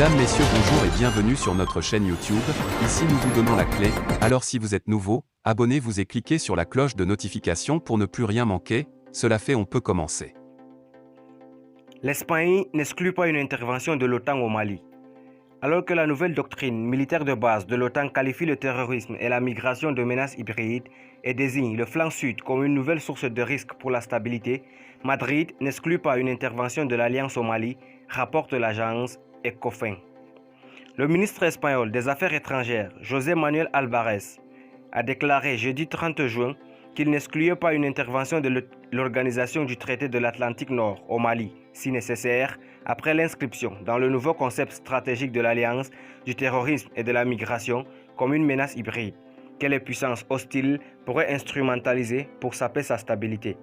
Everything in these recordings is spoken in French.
Mesdames, Messieurs, bonjour et bienvenue sur notre chaîne YouTube. Ici nous vous donnons la clé, alors si vous êtes nouveau, abonnez-vous et cliquez sur la cloche de notification pour ne plus rien manquer. Cela fait, on peut commencer. L'Espagne n'exclut pas une intervention de l'OTAN au Mali. Alors que la nouvelle doctrine militaire de base de l'OTAN qualifie le terrorisme et la migration de menaces hybrides et désigne le flanc sud comme une nouvelle source de risque pour la stabilité, Madrid n'exclut pas une intervention de l'Alliance au Mali, rapporte l'agence Ecofin. Le ministre espagnol des Affaires étrangères, José Manuel Álvarez, a déclaré jeudi 30 juin qu'il n'excluait pas une intervention de l'Organisation du traité de l'Atlantique Nord au Mali, si nécessaire, après l'inscription dans le nouveau concept stratégique de l'Alliance du terrorisme et de la migration comme une menace hybride, que les puissances hostiles pourraient instrumentaliser pour saper sa stabilité.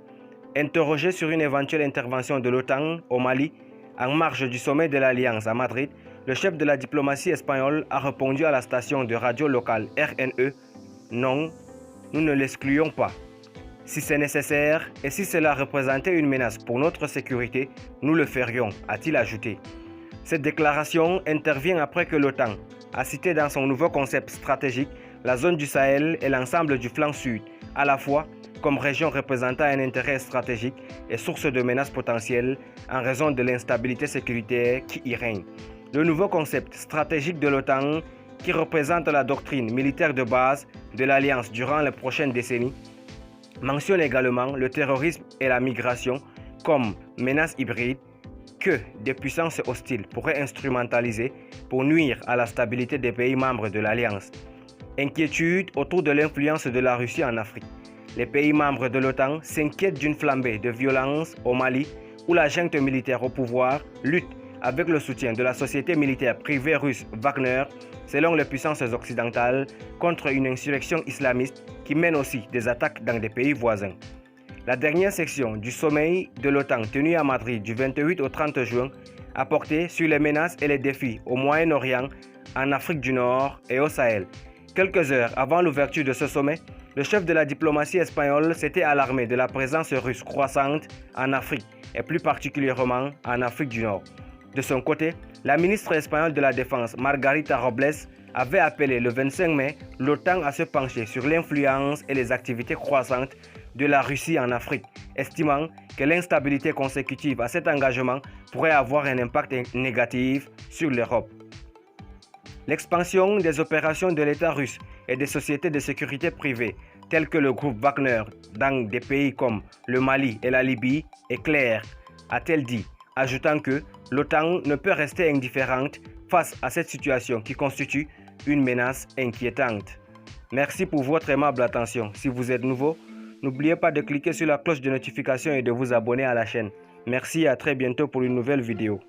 Interrogé sur une éventuelle intervention de l'OTAN au Mali, en marge du sommet de l'Alliance à Madrid, le chef de la diplomatie espagnole a répondu à la station de radio locale RNE « Non, nous ne l'excluons pas. Si c'est nécessaire et si cela représentait une menace pour notre sécurité, nous le ferions », a-t-il ajouté. Cette déclaration intervient après que l'OTAN a cité dans son nouveau concept stratégique la zone du Sahel et l'ensemble du flanc sud, à la fois comme région représentant un intérêt stratégique et source de menaces potentielles en raison de l'instabilité sécuritaire qui y règne. Le nouveau concept stratégique de l'OTAN, qui représente la doctrine militaire de base de l'Alliance durant les prochaines décennies, mentionne également le terrorisme et la migration comme menaces hybrides que des puissances hostiles pourraient instrumentaliser pour nuire à la stabilité des pays membres de l'Alliance. Inquiétude autour de l'influence de la Russie en Afrique. Les pays membres de l'OTAN s'inquiètent d'une flambée de violence au Mali où la junte militaire au pouvoir lutte avec le soutien de la société militaire privée russe Wagner, selon les puissances occidentales, contre une insurrection islamiste qui mène aussi des attaques dans des pays voisins. La dernière section du sommet de l'OTAN tenu à Madrid du 28 au 30 juin a porté sur les menaces et les défis au Moyen-Orient, en Afrique du Nord et au Sahel. Quelques heures avant l'ouverture de ce sommet, le chef de la diplomatie espagnole s'était alarmé de la présence russe croissante en Afrique et plus particulièrement en Afrique du Nord. De son côté, la ministre espagnole de la Défense, Margarita Robles, avait appelé le 25 mai l'OTAN à se pencher sur l'influence et les activités croissantes de la Russie en Afrique, estimant que l'instabilité consécutive à cet engagement pourrait avoir un impact négatif sur l'Europe. L'expansion des opérations de l'État russe et des sociétés de sécurité privées, telles que le groupe Wagner, dans des pays comme le Mali et la Libye, est claire, a-t-elle dit, ajoutant que l'OTAN ne peut rester indifférente face à cette situation qui constitue une menace inquiétante. Merci pour votre aimable attention. Si vous êtes nouveau, n'oubliez pas de cliquer sur la cloche de notification et de vous abonner à la chaîne. Merci et à très bientôt pour une nouvelle vidéo.